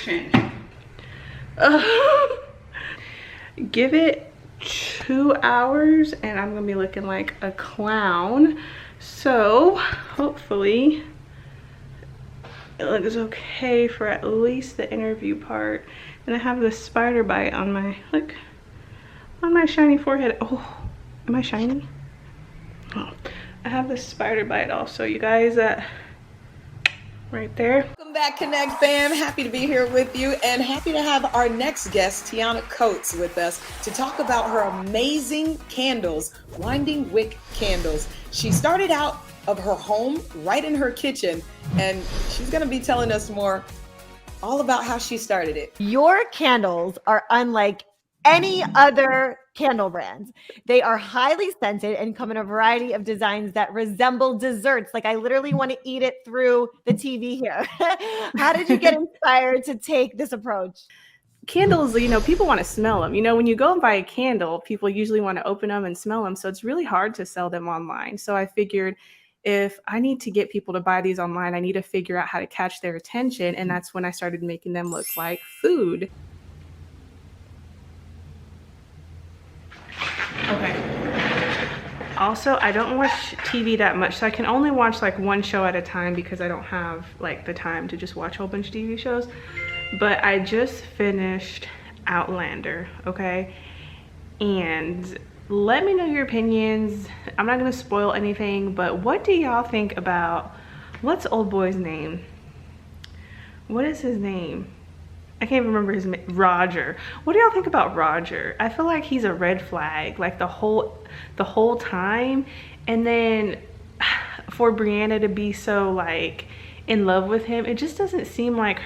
action. Give it 2 hours and I'm gonna be looking like a clown. So hopefully it looks okay for at least the interview part. And I have the spider bite on my, look, on my shiny forehead. Oh, am I shiny? Oh, I have the spider bite also, you guys, right there. Welcome back, Connect fam. Happy to be here with you and happy to have our next guest, Tiana Coates, with us to talk about her amazing candles, winding wick candles. She started out of her home, right in her kitchen, and she's gonna be telling us more all about how she started it. Your candles are unlike any other candle brands. They are highly scented and come in a variety of designs that resemble desserts. Like I literally want to eat it through the TV here. How did you get inspired to take this approach? Candles, you know, people want to smell them. You know, when you go and buy a candle, people usually want to open them and smell them. So it's really hard to sell them online. So I figured if I need to get people to buy these online, I need to figure out how to catch their attention. And that's when I started making them look like food. Okay. Also, I don't watch TV that much, so I can only watch like one show at a time because I don't have like the time to just watch a whole bunch of TV shows. But I just finished Outlander, okay? And let me know your opinions. I'm not gonna spoil anything, but what do y'all think about, what's old boy's name? What is his name? I can't even remember his name. Roger. What do y'all think about Roger? I feel like he's a red flag, like the whole time. And then for Brianna to be so like in love with him, it just doesn't seem like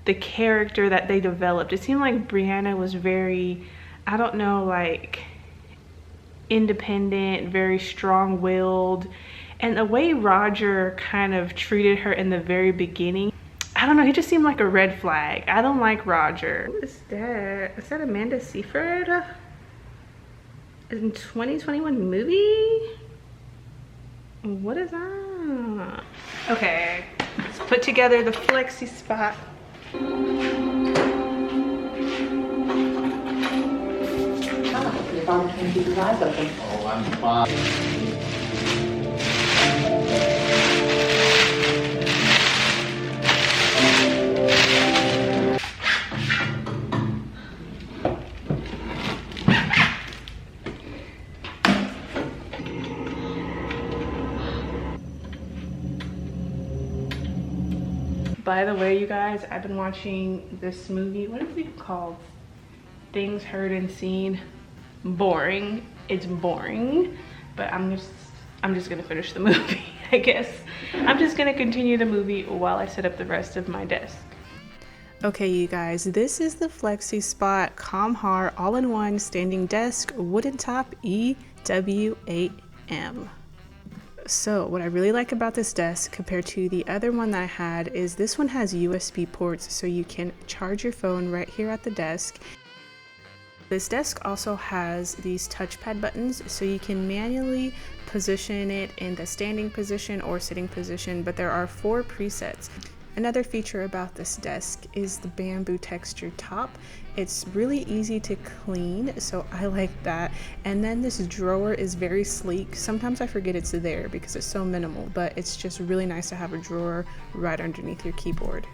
the character that they developed. It seemed like Brianna was very, I don't know, like independent, very strong-willed. And the way Roger kind of treated her in the very beginning, I don't know, he just seemed like a red flag. I don't like Roger. What is that? Is that Amanda Seyfried? In 2021 movie? What is that? Okay, let's put together the flexi spot. Your father can't keep his eyes open. Oh, I'm fine. By the way, you guys, I've been watching this movie. What is it called? Things Heard and Seen. Boring. It's boring, but I'm just gonna finish the movie, I guess. I'm just gonna continue the movie while I set up the rest of my desk. Okay, you guys, this is the Flexi Spot Comhar all-in-one standing desk wooden top EW8M. So what I really like about this desk compared to the other one that I had is this one has USB ports, so you can charge your phone right here at the desk. This desk also has these touchpad buttons, so you can manually position it in the standing position or sitting position, but there are 4 presets. Another feature about this desk is the bamboo textured top. It's really easy to clean, so I like that. And then this drawer is very sleek. Sometimes I forget it's there because it's so minimal, but it's just really nice to have a drawer right underneath your keyboard.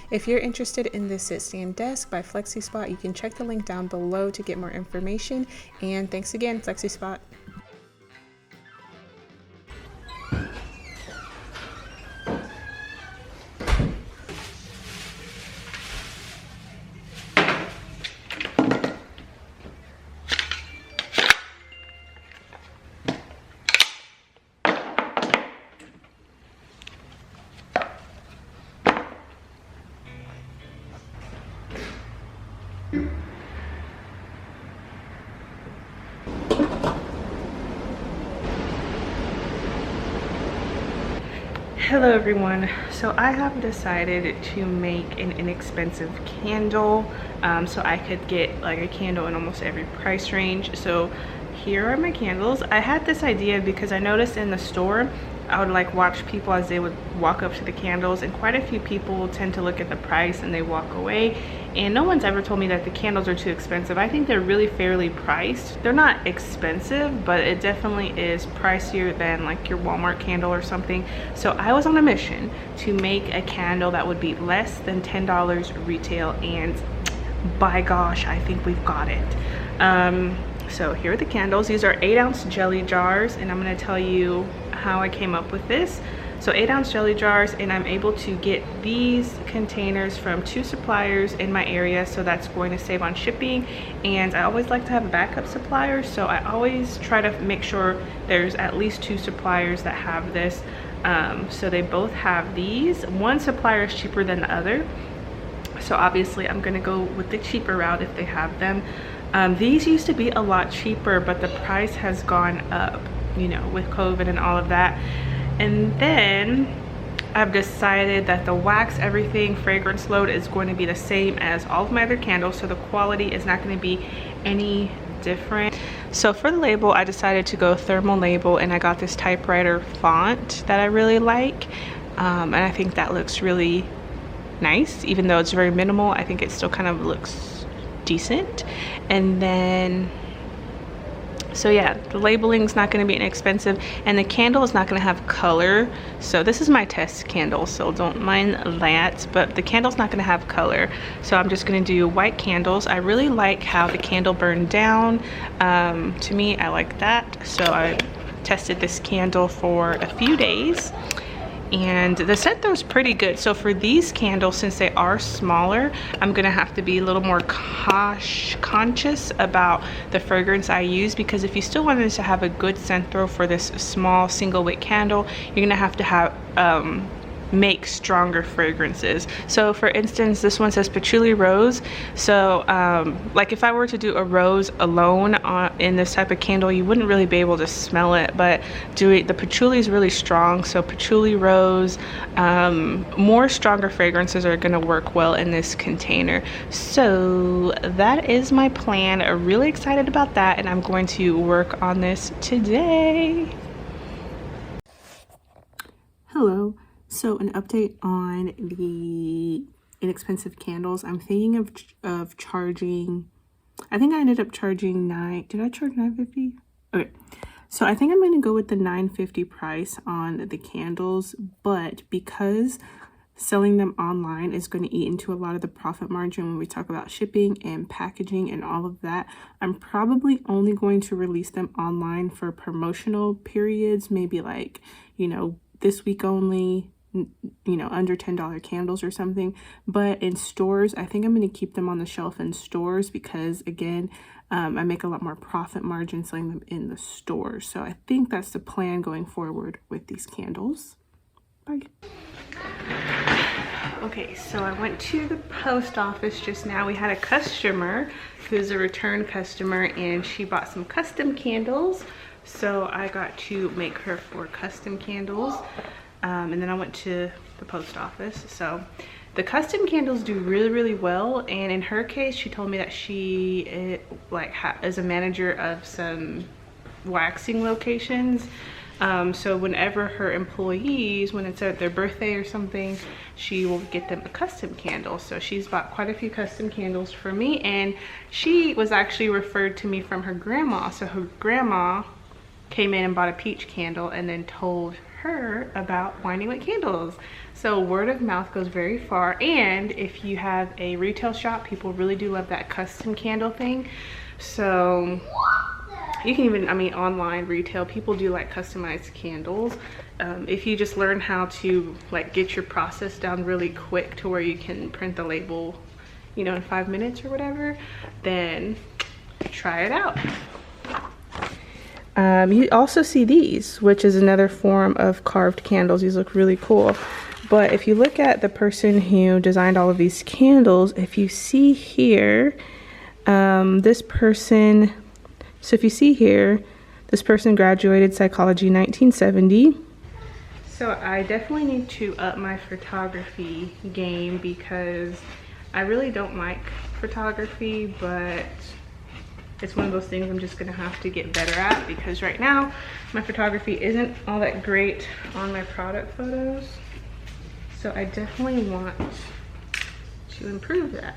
If you're interested in this sit stand desk by Flexi Spot, you can check the link down below to get more information. And thanks again, Flexi Spot. Hello everyone. So I have decided to make an inexpensive candle so I could get like a candle in almost every price range. So here are my candles. I had this idea because I noticed in the store I would like watch people as they would walk up to the candles, and quite a few people tend to look at the price and they walk away, and no one's ever told me that the candles are too expensive. I think they're really fairly priced. They're not expensive, but it definitely is pricier than like your Walmart candle or something. So I was on a mission to make a candle that would be less than $10 retail, and by gosh, I think we've got it. So here are the candles. These are 8-ounce jelly jars, and I'm going to tell you how I came up with this. So 8-ounce jelly jars, and I'm able to get these containers from 2 suppliers in my area, so that's going to save on shipping. And I always like to have a backup supplier, so I always try to make sure there's at least 2 suppliers that have this. So they both have these. One supplier is cheaper than the other, so obviously I'm gonna go with the cheaper route if they have them. These used to be a lot cheaper, but the price has gone up, you know, with COVID and all of that. And then I've decided that the wax everything fragrance load is going to be the same as all of my other candles, so the quality is not going to be any different. So for the label, I decided to go thermal label, and I got this typewriter font that I really like, and I think that looks really nice. Even though it's very minimal, I think it still kind of looks decent. And then, so yeah, the labeling is not going to be inexpensive, and the candle is not going to have color. So this is my test candle, so don't mind that, but the candle's not going to have color. So I'm just going to do white candles. I really like how the candle burned down. To me, I like that. So I tested this candle for a few days, and the scent though is pretty good. So for these candles, since they are smaller, I'm gonna have to be a little more conscious about the fragrance I use, because if you still wanted to have a good scent throw for this small single wick candle, you're gonna have to make stronger fragrances. So for instance, this one says patchouli rose. So like if I were to do a rose alone in this type of candle, you wouldn't really be able to smell it, but the patchouli is really strong. So patchouli rose, more stronger fragrances are going to work well in this container. So that is my plan. I'm really excited about that, and I'm going to work on this today. Hello. So an update on the inexpensive candles. I'm thinking of charging, I think I ended up charging did I charge $9.50? Okay, so I think I'm going to go with the $9.50 price on the candles, but because selling them online is going to eat into a lot of the profit margin when we talk about shipping and packaging and all of that, I'm probably only going to release them online for promotional periods, maybe like, you know, this week only, you know, under $10 candles or something. But in stores, I think I'm going to keep them on the shelf in stores, because again, I make a lot more profit margin selling them in the store. So I think that's the plan going forward with these candles. Bye. Okay, so I went to the post office just now. We had a customer who's a return customer, and she bought some custom candles. So I got to make her 4 custom candles. And then I went to the post office. So the custom candles do really, really well. And in her case, she told me that she is a manager of some waxing locations. So whenever her employees, when it's at their birthday or something, she will get them a custom candle. So she's bought quite a few custom candles for me, and she was actually referred to me from her grandma. So her grandma came in and bought a peach candle and then told her about Winding with Candles. So word of mouth goes very far, and if you have a retail shop, people really do love that custom candle thing. So you can even, I mean, online retail, people do like customized candles. If you just learn how to like get your process down really quick to where you can print the label, you know, in 5 minutes or whatever, then try it out. You also see these, which is another form of carved candles. These look really cool. But if you look at the person who designed all of these candles, if you see here, this person, so if you see here, this person graduated psychology 1970. So I definitely need to up my photography game, because I really don't like photography, but it's one of those things I'm just gonna have to get better at, because right now my photography isn't all that great on my product photos. So I definitely want to improve that.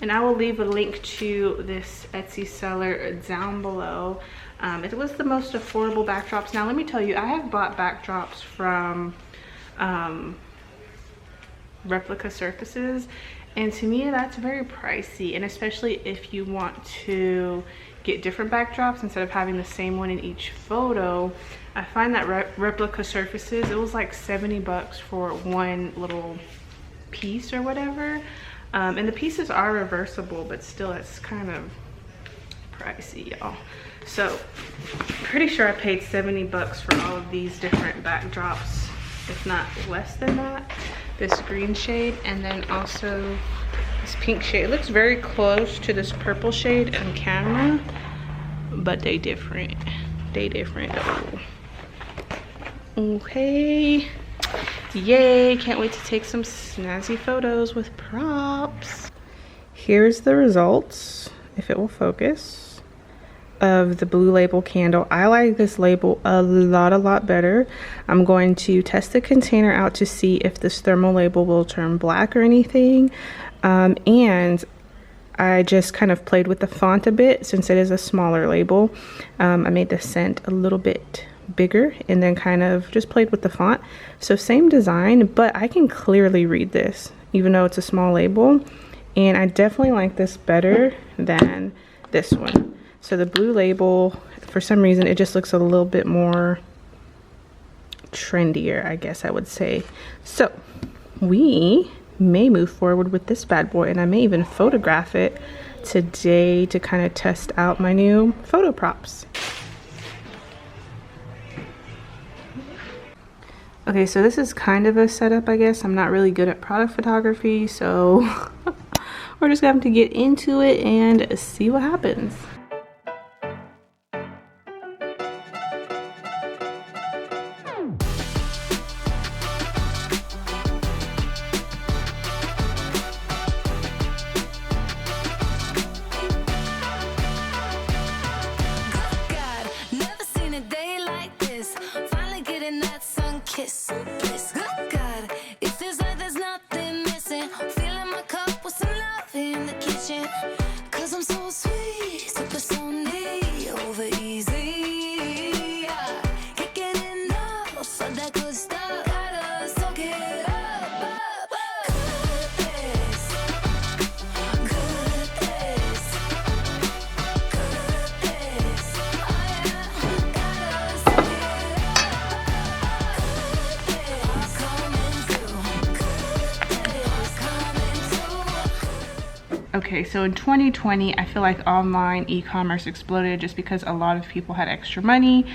And I will leave a link to this Etsy seller down below. It was the most affordable backdrops. Now let me tell you, I have bought backdrops from replica surfaces, and to me that's very pricey, and especially if you want to get different backdrops instead of having the same one in each photo. I find that replica surfaces, it was like 70 bucks for one little piece or whatever. And the pieces are reversible, but still it's kind of pricey, y'all. So pretty sure I paid 70 bucks for all of these different backdrops, if not less than that. This green shade, and then also this pink shade. It looks very close to this purple shade on camera, but they different. They different though. Okay. Yay, can't wait to take some snazzy photos with props. Here's the results, if it will focus, of the Blue Label candle. I like this label a lot better. I'm going to test the container out to see if this thermal label will turn black or anything. And I just kind of played with the font a bit since it is a smaller label. I made the scent a little bit bigger and then kind of just played with the font. So same design, but I can clearly read this even though it's a small label, and I definitely like this better than this one. So the Blue Label, for some reason it just looks a little bit more trendier, I guess I would say. So we may move forward with this bad boy, and I may even photograph it today to kind of test out my new photo props. Okay, so this is kind of a setup, I guess. I'm not really good at product photography, so we're just gonna have to get into it and see what happens. Okay, so in 2020, I feel like online e-commerce exploded just because a lot of people had extra money,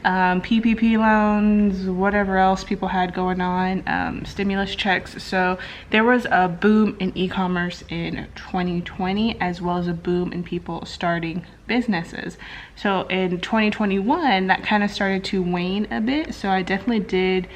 PPP loans, whatever else people had going on, stimulus checks. So there was a boom in e-commerce in 2020, as well as a boom in people starting businesses. So in 2021, that kind of started to wane a bit. So I definitely did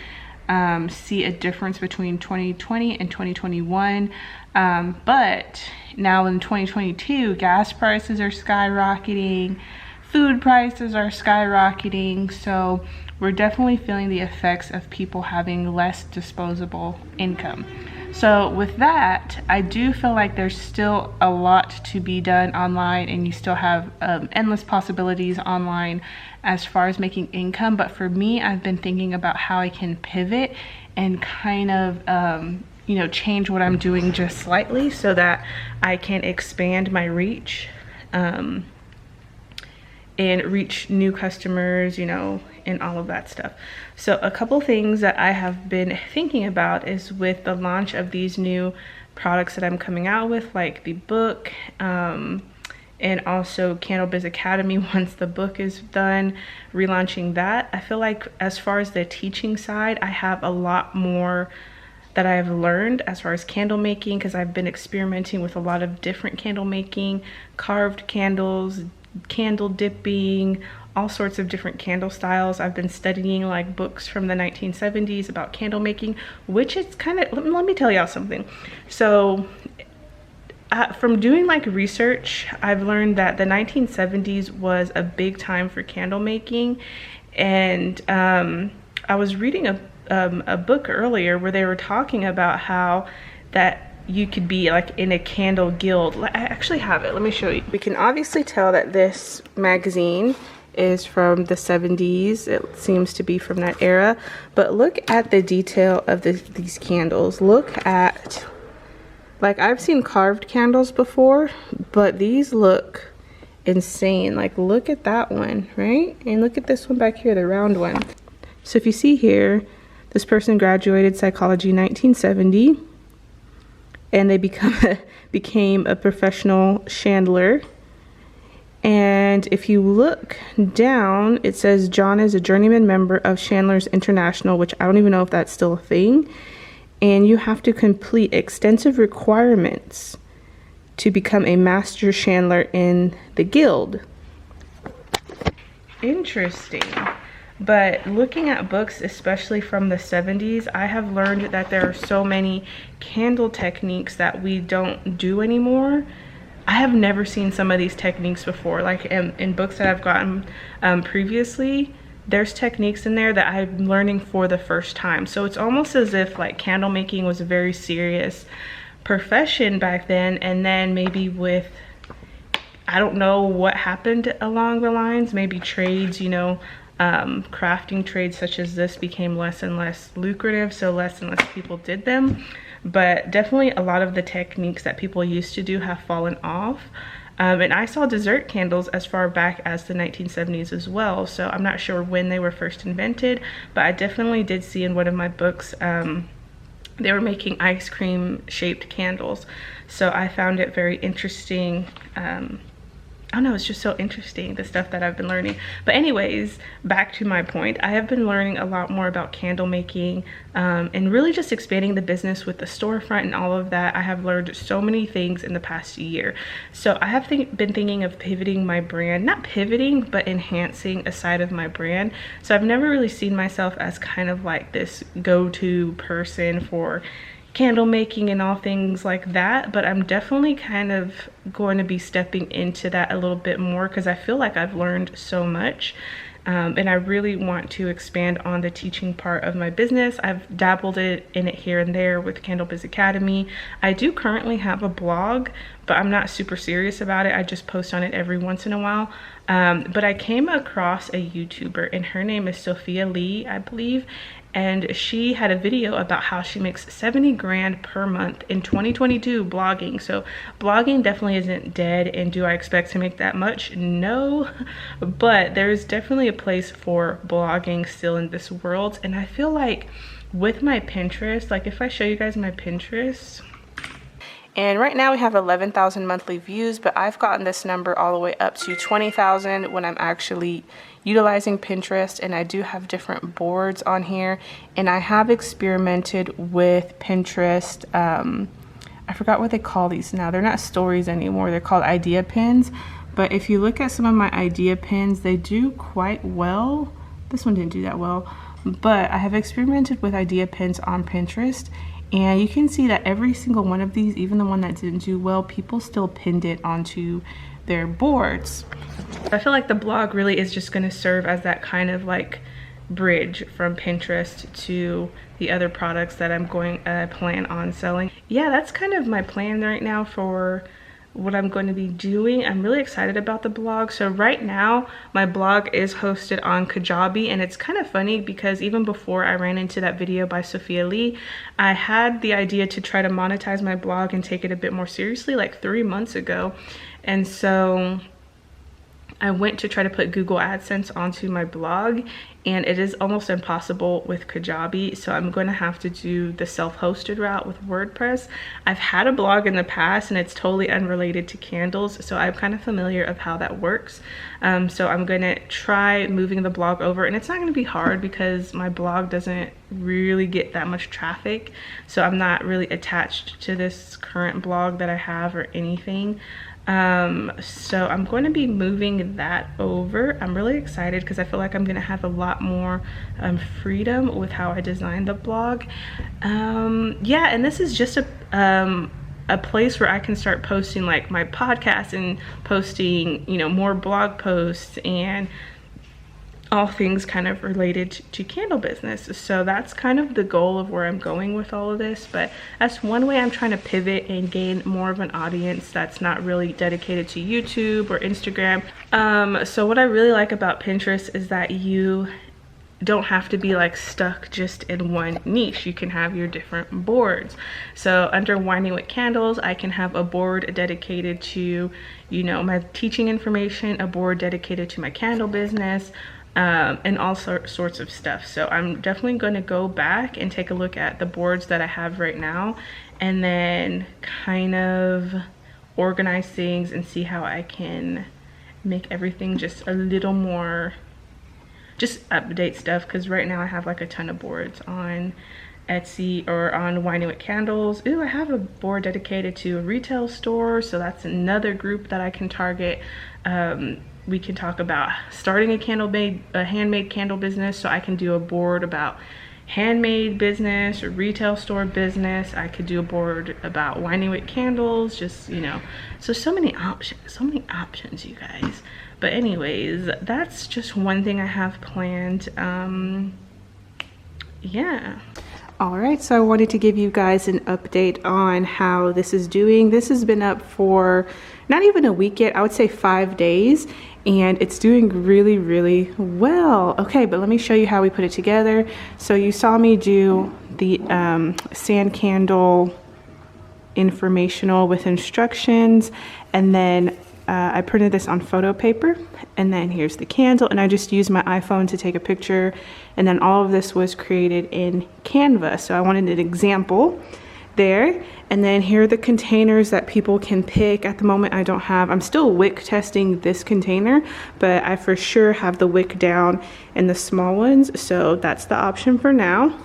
see a difference between 2020 and 2021. But now in 2022, gas prices are skyrocketing, food prices are skyrocketing, so we're definitely feeling the effects of people having less disposable income. So with that, I do feel like there's still a lot to be done online, and you still have endless possibilities online as far as making income. But for me, I've been thinking about how I can pivot and kind of you know, change what I'm doing just slightly so that I can expand my reach and reach new customers, you know, and all of that stuff. So a couple things that I have been thinking about is with the launch of these new products that I'm coming out with, like the book, and also Candlebiz Academy. Once the book is done, relaunching that, I feel like as far as the teaching side, I have a lot more that I've learned as far as candle making, because I've been experimenting with a lot of different candle making, carved candles, candle dipping, all sorts of different candle styles. I've been studying like books from the 1970s about candle making, which is kind of, let me tell y'all something. So from doing like research, I've learned that the 1970s was a big time for candle making. And I was reading a book earlier where they were talking about how that you could be like in a candle guild. I actually have it, let me show you. We can obviously tell that this magazine is from the 70s. It seems to be from that era, but look at the detail of these candles. Look at, like, I've seen carved candles before, but these look insane. Like, look at that one, right? And look at this one back here, the round one. So if you see here, this person graduated psychology in 1970, and they became a professional chandler. And if you look down, it says John is a journeyman member of Chandlers International, which I don't even know if that's still a thing. And you have to complete extensive requirements to become a master chandler in the guild. Interesting. But looking at books, especially from the 70s, I have learned that there are so many candle techniques that we don't do anymore. I have never seen some of these techniques before. Like in books that I've gotten previously, there's techniques in there that I'm learning for the first time. So it's almost as if like candle making was a very serious profession back then, and then maybe with, I don't know what happened along the lines, maybe trades, you know, crafting trades such as this became less and less lucrative, so less and less people did them. But definitely a lot of the techniques that people used to do have fallen off. And I saw dessert candles as far back as the 1970s as well, so I'm not sure when they were first invented, but I definitely did see in one of my books they were making ice cream shaped candles. So I found it very interesting. I don't know, it's just so interesting, the stuff that I've been learning. But anyways, back to my point, I have been learning a lot more about candle making and really just expanding the business with the storefront and all of that. I have learned so many things in the past year. So I have been thinking of pivoting my brand, not pivoting, but enhancing a side of my brand. So I've never really seen myself as kind of like this go-to person for candle making and all things like that, but I'm definitely kind of going to be stepping into that a little bit more because I feel like I've learned so much, and I really want to expand on the teaching part of my business. I've dabbled in it here and there with Candle Biz Academy. I do currently have a blog, but I'm not super serious about it. I just post on it every once in a while. But I came across a YouTuber, and her name is Sophia Lee, I believe, and she had a video about how she makes 70 grand per month in 2022 blogging. So blogging definitely isn't dead, and do I expect to make that much? No, but there's definitely a place for blogging still in this world. And I feel like with my Pinterest, like if I show you guys my Pinterest, and right now we have 11,000 monthly views, but I've gotten this number all the way up to 20,000 when I'm actually utilizing Pinterest. And I do have different boards on here, and I have experimented with Pinterest. I forgot what they call these now. They're not stories anymore. They're called idea pins. But if you look at some of my idea pins, they do quite well. This one didn't do that well, but I have experimented with idea pins on Pinterest. And you can see that every single one of these, even the one that didn't do well, people still pinned it onto their boards. I feel like the blog really is just going to serve as that kind of like bridge from Pinterest to the other products that I'm plan on selling. Yeah, that's kind of my plan right now for what I'm going to be doing. I'm really excited about the blog. So right now my blog is hosted on Kajabi, and it's kind of funny because even before I ran into that video by Sophia Lee, I had the idea to try to monetize my blog and take it a bit more seriously like 3 months ago. And so I went to try to put Google AdSense onto my blog, and it is almost impossible with Kajabi, so I'm going to have to do the self-hosted route with WordPress. I've had a blog in the past, and it's totally unrelated to candles, so I'm kind of familiar of how that works. So I'm going to try moving the blog over, and it's not going to be hard because my blog doesn't really get that much traffic, so I'm not really attached to this current blog that I have or anything. So I'm going to be moving that over. I'm really excited because I feel like I'm going to have a lot more freedom with how I design the blog. Yeah, and this is just a a place where I can start posting like my podcast and posting, you know, more blog posts and all things kind of related to candle business. So that's kind of the goal of where I'm going with all of this, but that's one way I'm trying to pivot and gain more of an audience that's not really dedicated to YouTube or Instagram. So what I really like about Pinterest is that you don't have to be like stuck just in one niche. You can have your different boards. So under Winding with Candles, I can have a board dedicated to, you know, my teaching information, a board dedicated to my candle business, and all sorts of stuff. So I'm definitely going to go back and take a look at the boards that I have right now and then kind of organize things and see how I can make everything just a little more, just update stuff, because right now I have like a ton of boards on Etsy or on Winding with Candles. Ooh, I have a board dedicated to a retail store, so that's another group that I can target. We can talk about starting a handmade candle business, so I can do a board about handmade business or retail store business. I could do a board about winding with candles, just, you know, so many options, you guys. But anyways, that's just one thing I have planned. Yeah. All right, so I wanted to give you guys an update on how this is doing. This has been up for not even a week yet, I would say 5 days, and it's doing really, really well. Okay, but let me show you how we put it together. So you saw me do the sand candle informational with instructions, and then I printed this on photo paper, and then here's the candle, and I just used my iPhone to take a picture, and then all of this was created in Canva. So I wanted an example there, and then here are the containers that people can pick. At the moment I'm still wick testing this container, but I for sure have the wick down in the small ones, so that's the option for now.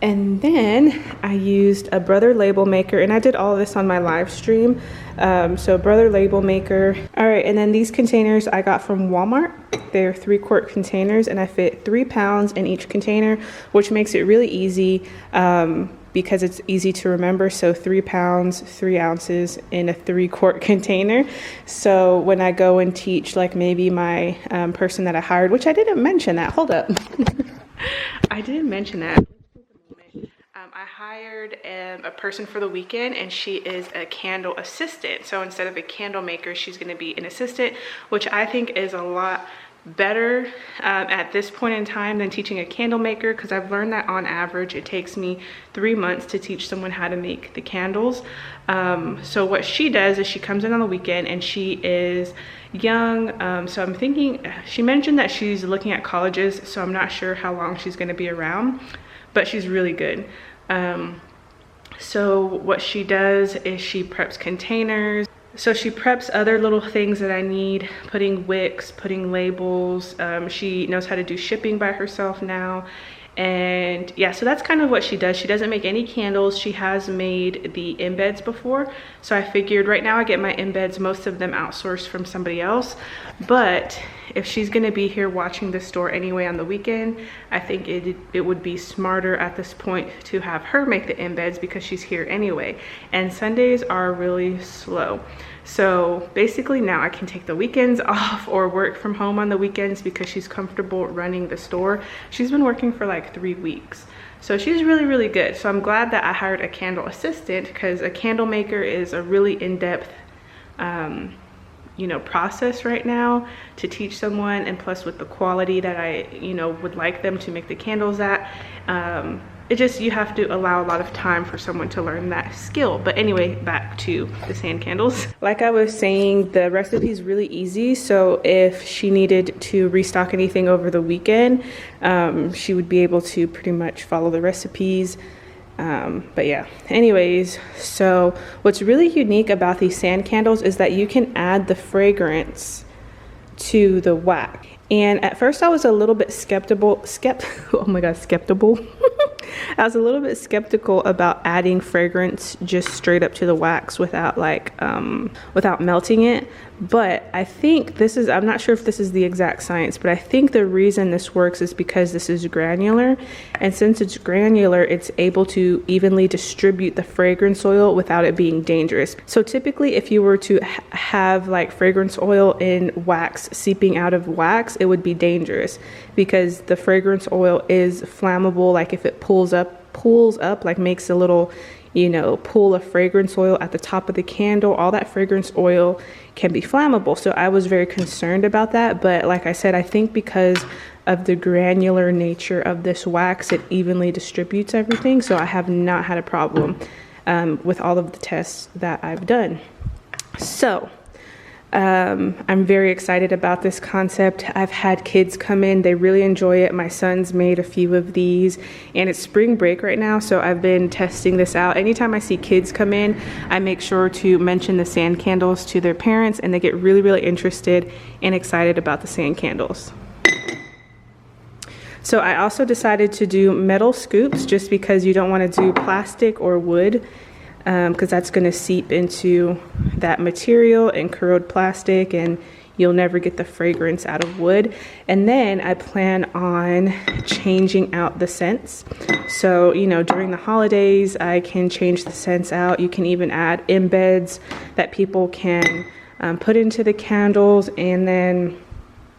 And then I used a Brother Label Maker, and I did all of this on my live stream. So Brother Label Maker. All right, and then these containers I got from Walmart. They're 3-quart containers, and I fit 3 pounds in each container, which makes it really easy because it's easy to remember. So 3 pounds, 3 ounces in a 3-quart container. So when I go and teach, like maybe my person that I hired, which I didn't mention that, hold up. I didn't mention that. I hired a person for the weekend, and she is a candle assistant. So instead of a candle maker, she's going to be an assistant, which I think is a lot better at this point in time than teaching a candle maker, because I've learned that on average it takes me 3 months to teach someone how to make the candles. So what she does is she comes in on the weekend, and she is young, so I'm thinking, she mentioned that she's looking at colleges, so I'm not sure how long she's going to be around, but she's really good. So what she does is she preps containers. So she preps other little things that I need, putting wicks, putting labels. She knows how to do shipping by herself now. And yeah, so that's kind of what she does. She doesn't make any candles. She has made the embeds before. So I figured right now I get my embeds, most of them outsourced from somebody else. But if she's gonna be here watching the store anyway on the weekend, I think it would be smarter at this point to have her make the embeds because she's here anyway. And Sundays are really slow. So basically now I can take the weekends off or work from home on the weekends because she's comfortable running the store. She's been working for like 3 weeks. So she's really, really good. So I'm glad that I hired a candle assistant, because a candle maker is a really in-depth you know, process right now to teach someone, and plus with the quality that I, you know, would like them to make the candles at, it just, you have to allow a lot of time for someone to learn that skill. But anyway, back to the sand candles. Like I was saying, the recipe is really easy. So if she needed to restock anything over the weekend, she would be able to pretty much follow the recipes. But yeah, anyways, so what's really unique about these sand candles is that you can add the fragrance to the wax. And at first I was a little bit skeptical. Oh my God, skeptical. I was a little bit skeptical about adding fragrance just straight up to the wax without without melting it. But I think this is, I'm not sure if this is the exact science, but I think the reason this works is because this is granular. And since it's granular, it's able to evenly distribute the fragrance oil without it being dangerous. So typically if you were to have like fragrance oil in wax seeping out of wax, it would be dangerous because the fragrance oil is flammable. Like if it pulls up, like makes a little, you know, pool of fragrance oil at the top of the candle, all that fragrance oil can be flammable. So I was very concerned about that. But like I said, I think because of the granular nature of this wax, it evenly distributes everything. So I have not had a problem with all of the tests that I've done. So I'm very excited about this concept. I've had kids come in, they really enjoy it. My son's made a few of these, and it's spring break right now, so I've been testing this out. Anytime I see kids come in, I make sure to mention the sand candles to their parents, and they get really, really interested and excited about the sand candles. So I also decided to do metal scoops just because you don't want to do plastic or wood, because that's going to seep into that material and corrode plastic, and you'll never get the fragrance out of wood. And then I plan on changing out the scents. So, you know, during the holidays, I can change the scents out. You can even add embeds that people can put into the candles, and then,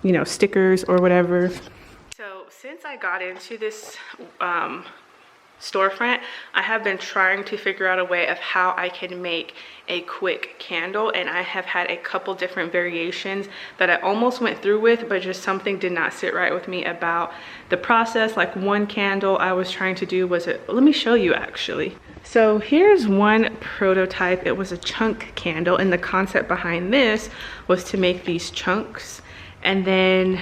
you know, stickers or whatever. So since I got into this storefront, I have been trying to figure out a way of how I can make a quick candle, and I have had a couple different variations that I almost went through with, but just something did not sit right with me about the process. Like one candle I was trying to do was let me show you actually. So here's one prototype. It was a chunk candle, and the concept behind this was to make these chunks. And then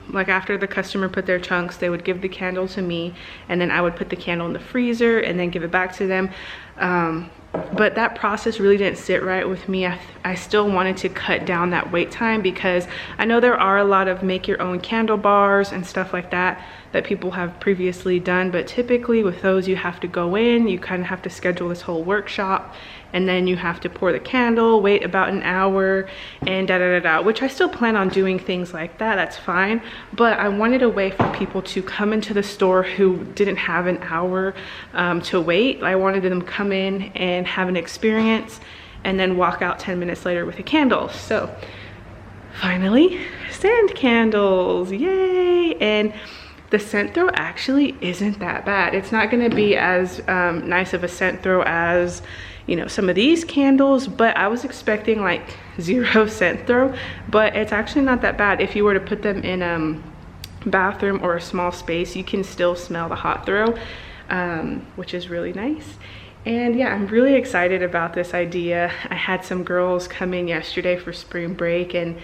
like after the customer put their chunks, they would give the candle to me, and then I would put the candle in the freezer and then give it back to them. But that process really didn't sit right with me. I still wanted to cut down that wait time, because I know there are a lot of make your own candle bars and stuff like that that people have previously done, but typically with those you have to go in, you kind of have to schedule this whole workshop, and then you have to pour the candle, wait about an hour, and which I still plan on doing things like that, that's fine. But I wanted a way for people to come into the store who didn't have an hour to wait. I wanted them to come in and have an experience and then walk out 10 minutes later with a candle. So finally, sand candles, yay! And the scent throw actually isn't that bad. It's not gonna be as nice of a scent throw as, you know, some of these candles, but I was expecting like 0 scent throw, but it's actually not that bad. If you were to put them in a bathroom or a small space, you can still smell the hot throw, which is really nice. And yeah, I'm really excited about this idea. I had some girls come in yesterday for spring break, and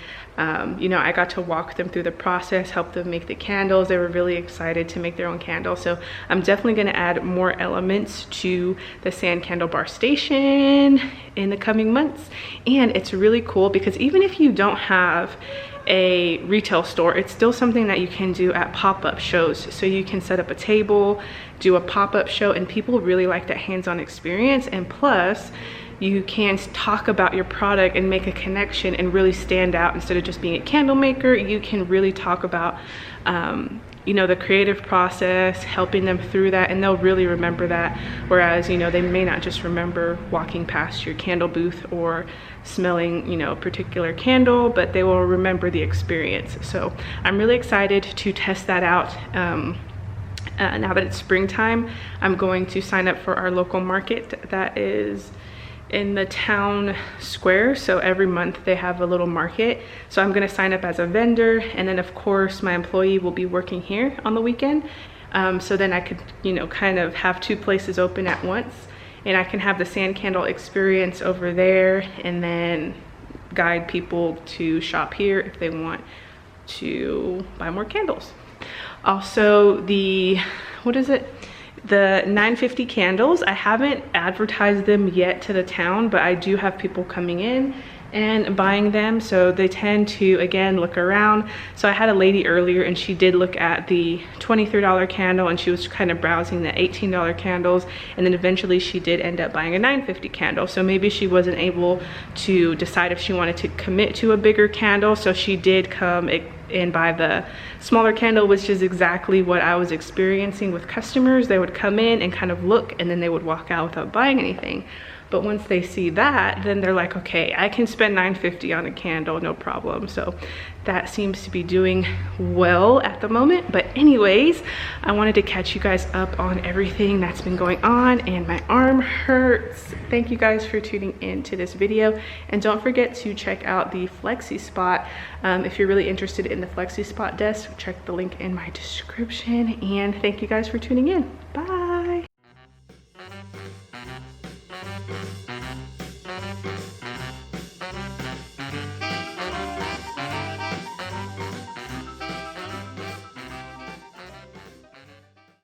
you know, I got to walk them through the process, help them make the candles. They were really excited to make their own candle. So I'm definitely going to add more elements to the sand candle bar station in the coming months. And it's really cool because even if you don't have a retail store, it's still something that you can do at pop-up shows. So you can set up a table, do a pop-up show, and people really like that hands-on experience. And plus, you can talk about your product and make a connection and really stand out. Instead of just being a candle maker, you can really talk about you know, the creative process, helping them through that, and they'll really remember that. Whereas, you know, they may not just remember walking past your candle booth or smelling, you know, a particular candle, but they will remember the experience. So I'm really excited to test that out. Now that it's springtime, I'm going to sign up for our local market that is in the town square. So every month they have a little market. So I'm gonna sign up as a vendor, and then of course my employee will be working here on the weekend. So then I could, you know, kind of have 2 places open at once, and I can have the sand candle experience over there and then guide people to shop here if they want to buy more candles. Also the, what is it? The 950 candles, I haven't advertised them yet to the town, but I do have people coming in and buying them, so they tend to, again, look around. So I had a lady earlier and she did look at the $23 candle and she was kind of browsing the $18 candles, and then eventually she did end up buying a $9.50 candle. So maybe she wasn't able to decide if she wanted to commit to a bigger candle, so she did come and buy the smaller candle, which is exactly what I was experiencing with customers. They would come in and kind of look and then they would walk out without buying anything. But once they see that, then they're like, okay, I can spend $9.50 on a candle, no problem. So that seems to be doing well at the moment. But anyways, I wanted to catch you guys up on everything that's been going on, and my arm hurts. Thank you guys for tuning in to this video. And don't forget to check out the Flexi Spot. If you're really interested in the Flexi Spot desk, check the link in my description. And thank you guys for tuning in. Bye.